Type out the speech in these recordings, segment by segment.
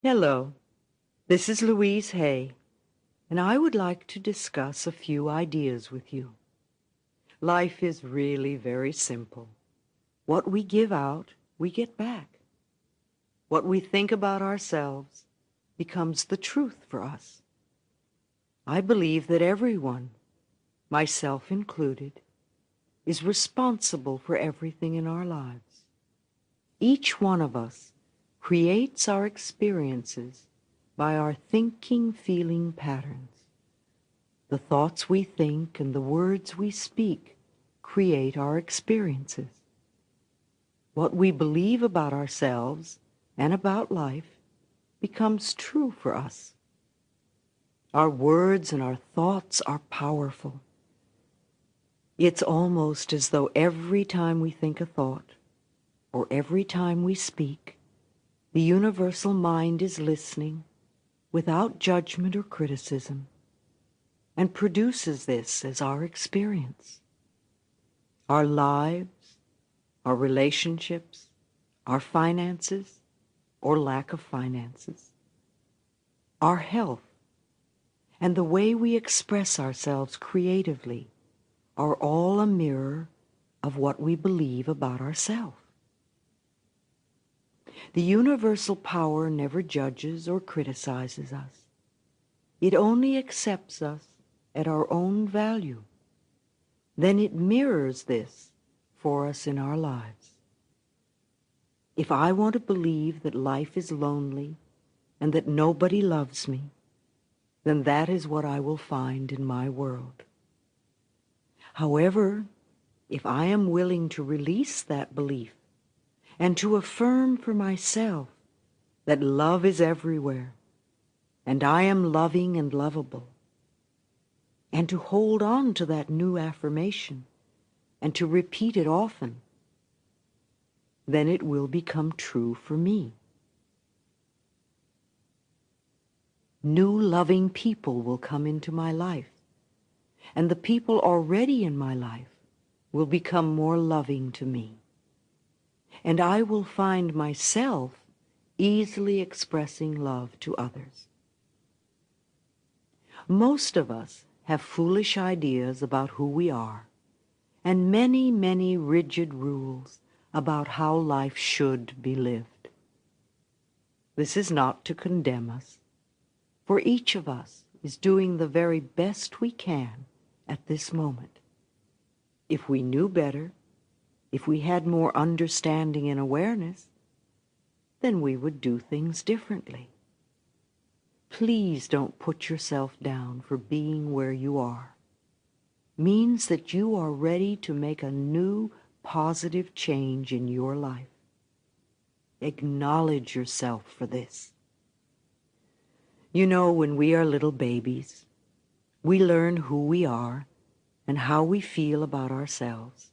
Hello, this is Louise Hay, and I would like to discuss a few ideas with you. Life is really very simple. What we give out, we get back. What we think about ourselves becomes the truth for us. I believe that everyone, myself included, is responsible for everything in our lives. Each one of us creates our experiences by our thinking, feeling patterns. The thoughts we think and the words we speak create our experiences. What we believe about ourselves and about life becomes true for us. Our words and our thoughts are powerful. It's almost as though every time we think a thought, or every time we speak, the universal mind is listening without judgment or criticism, and produces this as our experience. Our lives, our relationships, our finances, or lack of finances, our health, and the way we express ourselves creatively are all a mirror of what we believe about ourselves. The universal power never judges or criticizes us. It only accepts us at our own value. Then it mirrors this for us in our lives. If I want to believe that life is lonely and that nobody loves me, then that is what I will find in my world. However, if I am willing to release that belief and to affirm for myself that love is everywhere, and I am loving and lovable, and to hold on to that new affirmation and to repeat it often, then it will become true for me. New loving people will come into my life, and the people already in my life will become more loving to me. And I will find myself easily expressing love to others. Most of us have foolish ideas about who we are, and many, many rigid rules about how life should be lived. This is not to condemn us, for each of us is doing the very best we can at this moment. If we knew better, if we had more understanding and awareness, then we would do things differently. Please don't put yourself down for being where you are. Means that you are ready to make a new, positive change in your life. Acknowledge yourself for this. You know, when we are little babies, we learn who we are and how we feel about ourselves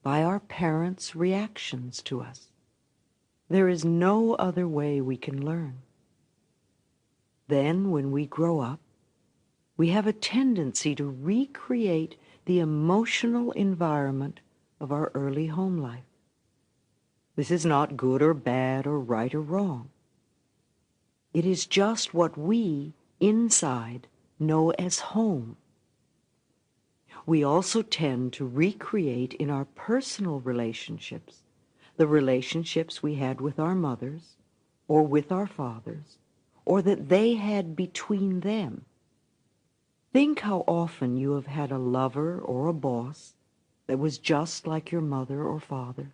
by our parents' reactions to us. There is no other way we can learn. Then, when we grow up, we have a tendency to recreate the emotional environment of our early home life. This is not good or bad or right or wrong. It is just what we, inside, know as home. We also tend to recreate in our personal relationships the relationships we had with our mothers or with our fathers, or that they had between them. Think how often you have had a lover or a boss that was just like your mother or father.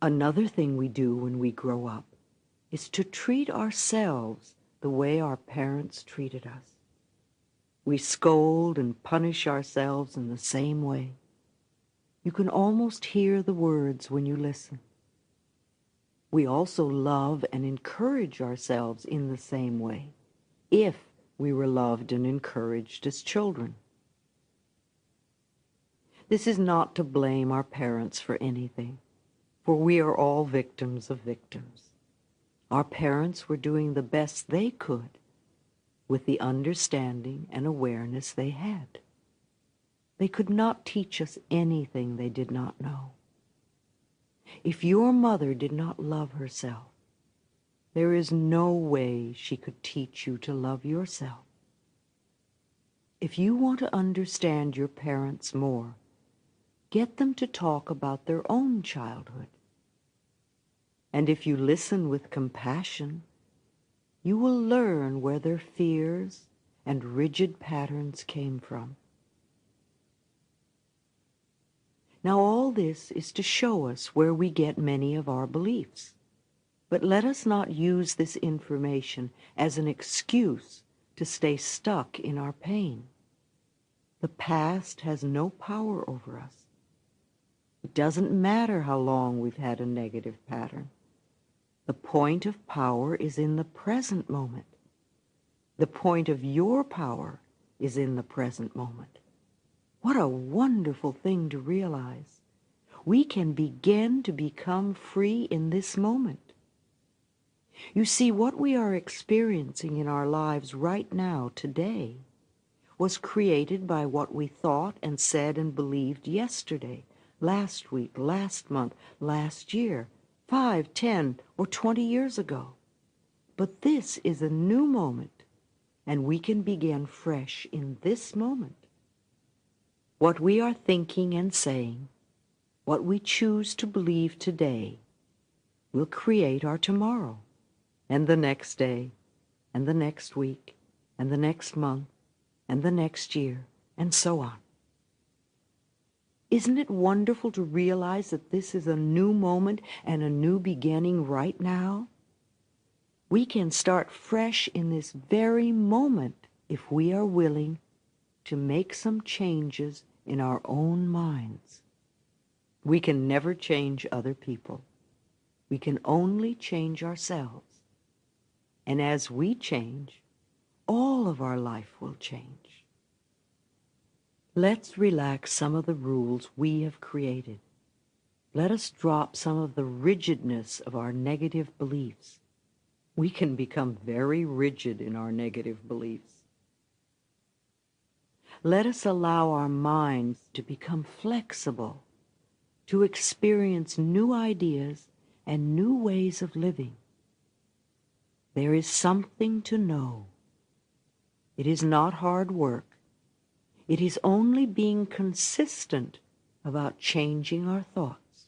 Another thing we do when we grow up is to treat ourselves the way our parents treated us. We scold and punish ourselves in the same way. You can almost hear the words when you listen. We also love and encourage ourselves in the same way, if we were loved and encouraged as children. This is not to blame our parents for anything, for we are all victims of victims. Our parents were doing the best they could with the understanding and awareness they had. They could not teach us anything they did not know. If your mother did not love herself, There is no way she could teach you to love yourself. If you want to understand your parents more, get them to talk about their own childhood. And if you listen with compassion, you will learn where their fears and rigid patterns came from. Now all this is to show us where we get many of our beliefs. But let us not use this information as an excuse to stay stuck in our pain. The past has no power over us. It doesn't matter how long we've had a negative pattern. The point of power is in the present moment. The point of your power is in the present moment. What a wonderful thing to realize. We can begin to become free in this moment. You see, what we are experiencing in our lives right now, today, was created by what we thought and said and believed yesterday, last week, last month, last year, 5, 10, or 20 years ago. But this is a new moment, and we can begin fresh in this moment. What we are thinking and saying, what we choose to believe today, will create our tomorrow, and the next day, and the next week, and the next month, and the next year, and so on. Isn't it wonderful to realize that this is a new moment and a new beginning right now? We can start fresh in this very moment if we are willing to make some changes in our own minds. We can never change other people. We can only change ourselves. And as we change, all of our life will change. Let's relax some of the rules we have created. Let us drop some of the rigidness of our negative beliefs. We can become very rigid in our negative beliefs. Let us allow our minds to become flexible, to experience new ideas and new ways of living. There is something to know. It is not hard work. It is only being consistent about changing our thoughts.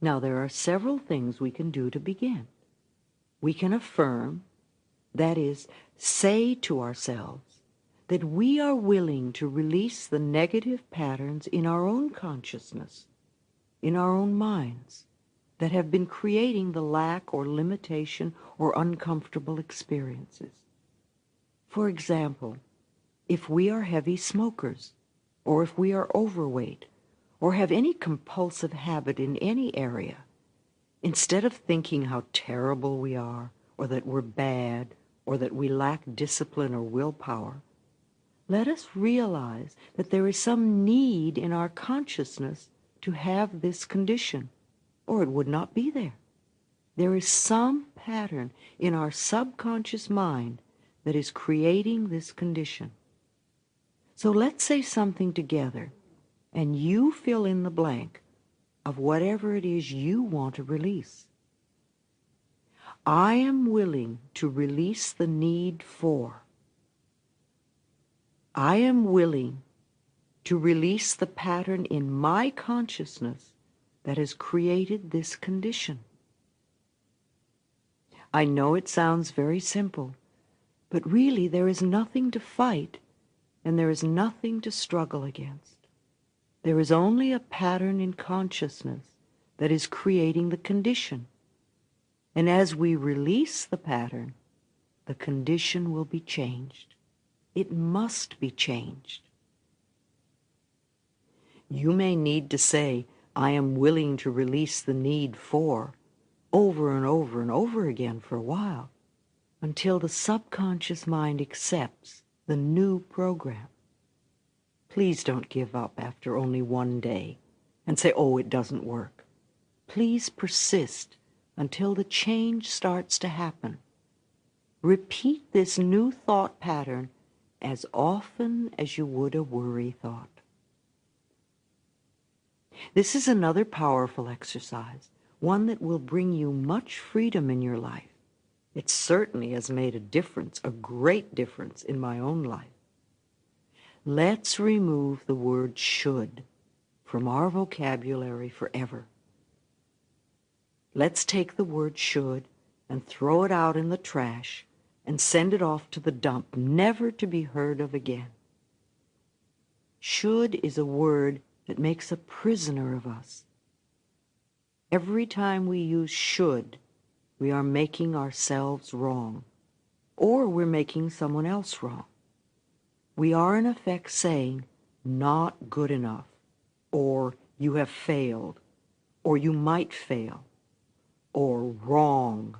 Now, there are several things we can do to begin. We can affirm, that is, say to ourselves, that we are willing to release the negative patterns in our own consciousness, in our own minds, that have been creating the lack or limitation or uncomfortable experiences. For example, if we are heavy smokers, or if we are overweight, or have any compulsive habit in any area, instead of thinking how terrible we are, or that we're bad, or that we lack discipline or willpower, let us realize that there is some need in our consciousness to have this condition, or it would not be there. There is some pattern in our subconscious mind that is creating this condition. So let's say something together, and you fill in the blank of whatever it is you want to release. I am willing to release the need for. I am willing to release the pattern in my consciousness that has created this condition. I know it sounds very simple, but really there is nothing to fight and there is nothing to struggle against. There is only a pattern in consciousness that is creating the condition. And as we release the pattern, the condition will be changed. It must be changed. You may need to say, I am willing to release the need for, over and over and over again for a while, until the subconscious mind accepts the new program. Please don't give up after only one day and say, oh, it doesn't work. Please persist until the change starts to happen. Repeat this new thought pattern as often as you would a worry thought. This is another powerful exercise. one that will bring you much freedom in your life. It certainly has made a difference, a great difference in my own life. Let's remove the word should from our vocabulary forever. Let's take the word should and throw it out in the trash and send it off to the dump, never to be heard of again. Should is a word that makes a prisoner of us. Every time we use should, we are making ourselves wrong, or we're making someone else wrong. We are in effect saying, not good enough, or you have failed, or you might fail, or wrong.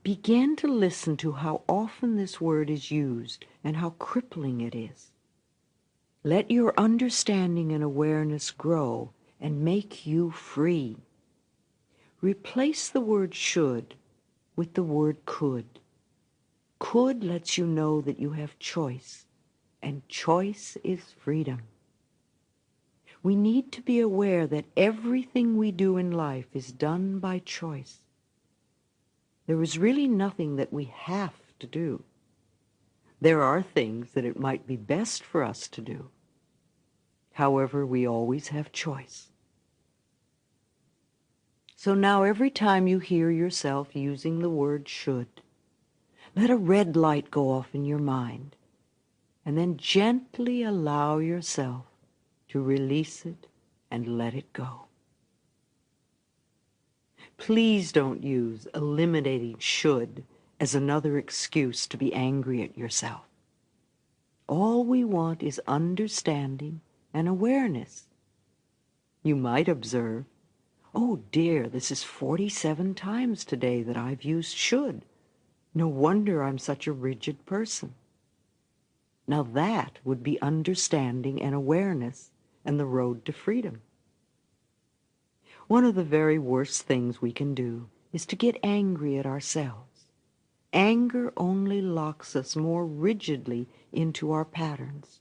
Begin to listen to how often this word is used and how crippling it is. Let your understanding and awareness grow and make you free. Replace the word should with the word could. Could lets you know that you have choice, and choice is freedom. We need to be aware that everything we do in life is done by choice. There is really nothing that we have to do. There are things that it might be best for us to do. However, we always have choice. So now every time you hear yourself using the word should, let a red light go off in your mind, and then gently allow yourself to release it and let it go. Please don't use eliminating should as another excuse to be angry at yourself. All we want is understanding and awareness. You might observe, oh dear, this is 47 times today that I've used should. No wonder I'm such a rigid person. Now that would be understanding and awareness and the road to freedom. One of the very worst things we can do is to get angry at ourselves. Anger only locks us more rigidly into our patterns.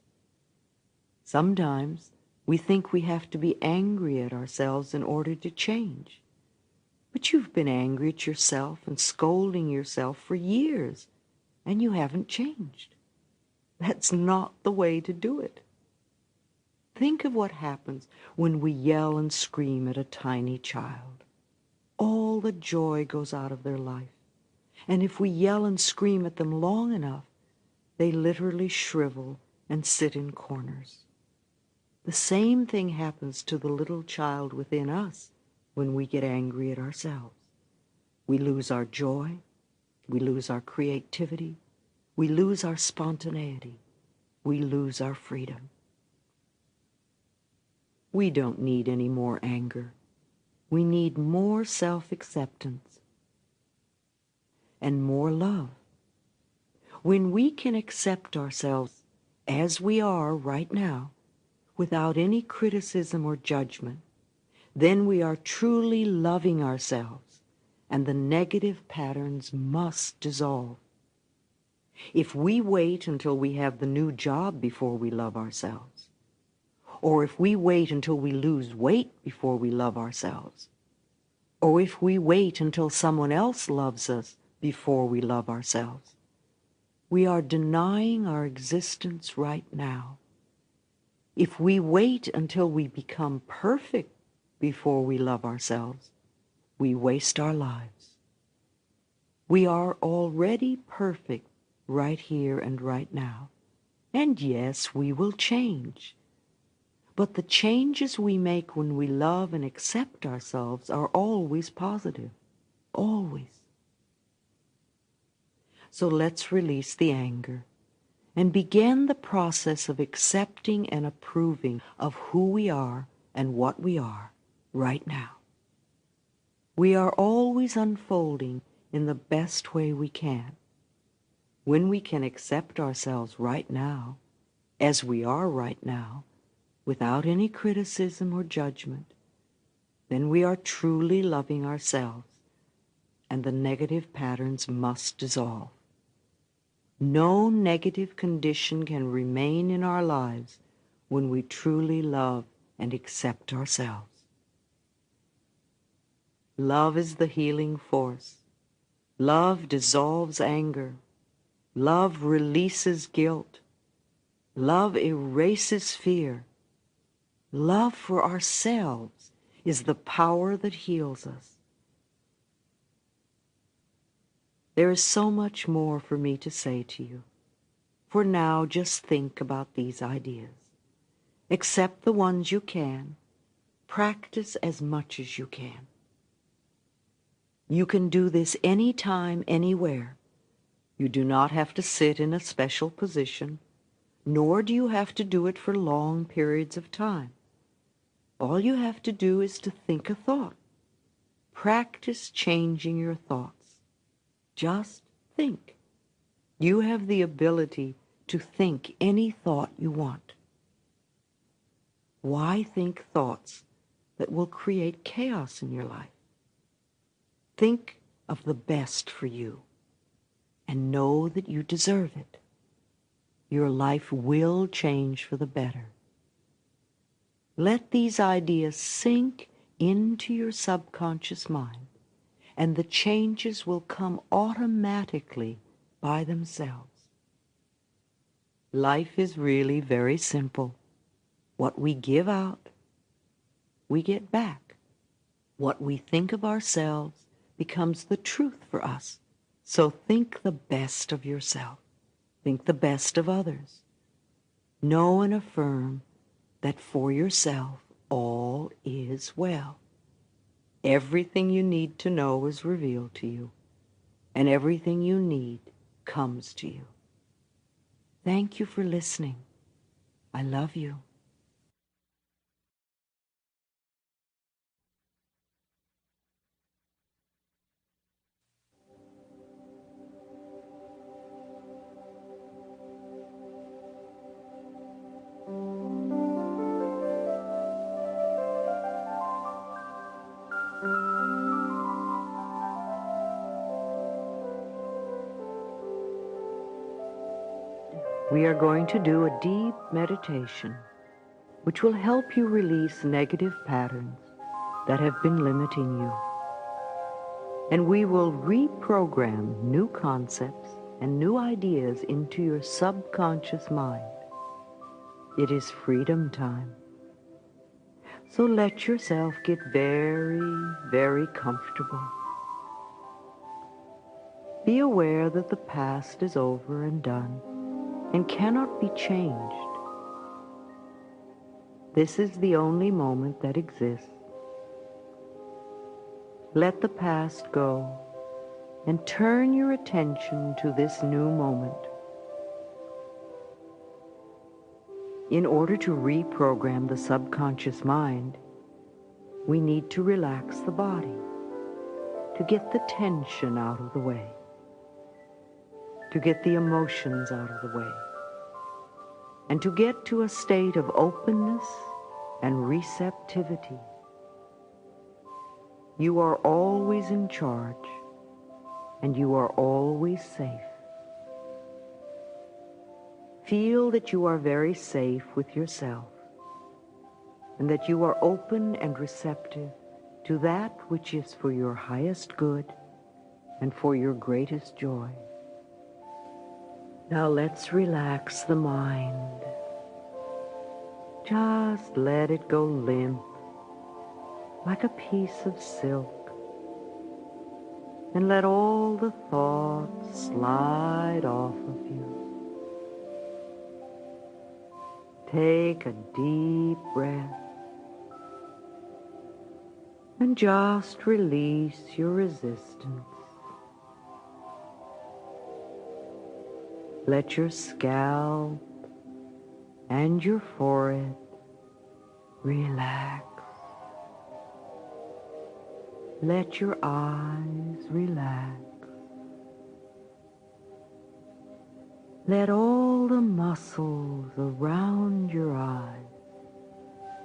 Sometimes we think we have to be angry at ourselves in order to change. But you've been angry at yourself and scolding yourself for years, and you haven't changed. That's not the way to do it. Think of what happens when we yell and scream at a tiny child. All the joy goes out of their life. And if we yell and scream at them long enough, they literally shrivel and sit in corners. The same thing happens to the little child within us when we get angry at ourselves. We lose our joy, we lose our creativity, we lose our spontaneity, we lose our freedom. We don't need any more anger. We need more self-acceptance and more love. When we can accept ourselves as we are right now, without any criticism or judgment, then we are truly loving ourselves, and the negative patterns must dissolve. If we wait until we have the new job before we love ourselves, or if we wait until we lose weight before we love ourselves, or if we wait until someone else loves us before we love ourselves, we are denying our existence right now. If we wait until we become perfect before we love ourselves, we waste our lives. We are already perfect right here and right now. And yes, we will change. But the changes we make when we love and accept ourselves are always positive. Always. So let's release the anger and begin the process of accepting and approving of who we are and what we are right now. We are always unfolding in the best way we can. When we can accept ourselves right now, as we are right now, without any criticism or judgment, then we are truly loving ourselves, and the negative patterns must dissolve. No negative condition can remain in our lives when we truly love and accept ourselves. Love is the healing force. Love dissolves anger. Love releases guilt. Love erases fear. Love for ourselves is the power that heals us. There is so much more for me to say to you. For now, just think about these ideas. Accept the ones you can. Practice as much as you can. You can do this anytime, anywhere. You do not have to sit in a special position, nor do you have to do it for long periods of time. All you have to do is to think a thought. Practice changing your thoughts. Just think. You have the ability to think any thought you want. Why think thoughts that will create chaos in your life? Think of the best for you and know that you deserve it. Your life will change for the better. Let these ideas sink into your subconscious mind, and the changes will come automatically by themselves. Life is really very simple. What we give out, we get back. What we think of ourselves becomes the truth for us. So think the best of yourself. Think the best of others. Know and affirm that for yourself all is well. Everything you need to know is revealed to you, and everything you need comes to you. Thank you for listening. I love you. We are going to do a deep meditation which will help you release negative patterns that have been limiting you. And we will reprogram new concepts and new ideas into your subconscious mind. It is freedom time. So let yourself get very, very comfortable. Be aware that the past is over and done and cannot be changed. This is the only moment that exists. Let the past go and turn your attention to this new moment. In order to reprogram the subconscious mind, we need to relax the body, to get the tension out of the way, to get the emotions out of the way, and to get to a state of openness and receptivity. You are always in charge, and you are always safe. Feel that you are very safe with yourself, and that you are open and receptive to that which is for your highest good and for your greatest joy. Now let's relax the mind. Just let it go limp, like a piece of silk, and let all the thoughts slide off of you. Take a deep breath and just release your resistance. Let your scalp and your forehead relax. Let your eyes relax. Let all the muscles around your eyes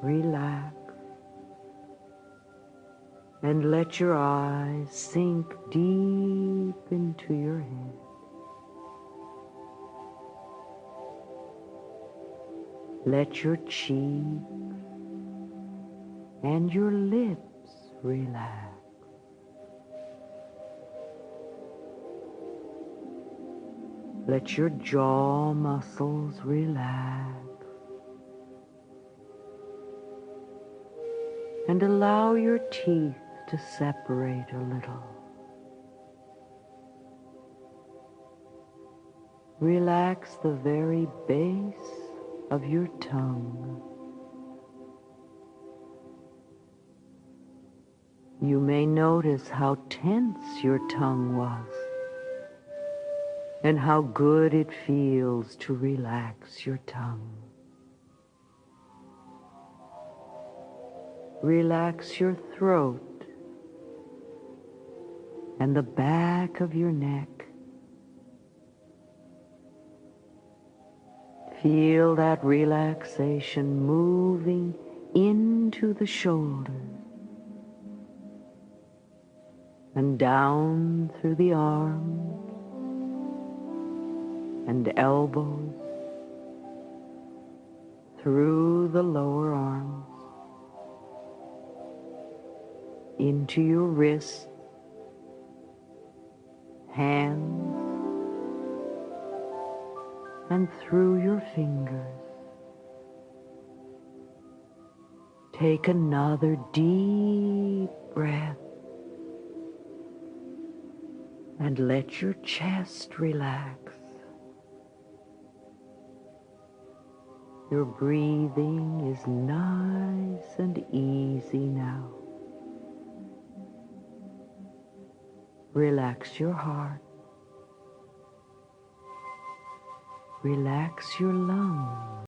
relax. And let your eyes sink deep into your head. Let your cheeks and your lips relax. Let your jaw muscles relax. And allow your teeth to separate a little. Relax the very base of your tongue. You may notice how tense your tongue was and how good it feels to relax your tongue. Relax your throat and the back of your neck. Feel that relaxation moving into the shoulders and down through the arms and elbows, through the lower arms, into your wrists, hands, and through your fingers. Take another deep breath and let your chest relax. Your breathing is nice and easy now. Relax your heart. Relax your lungs.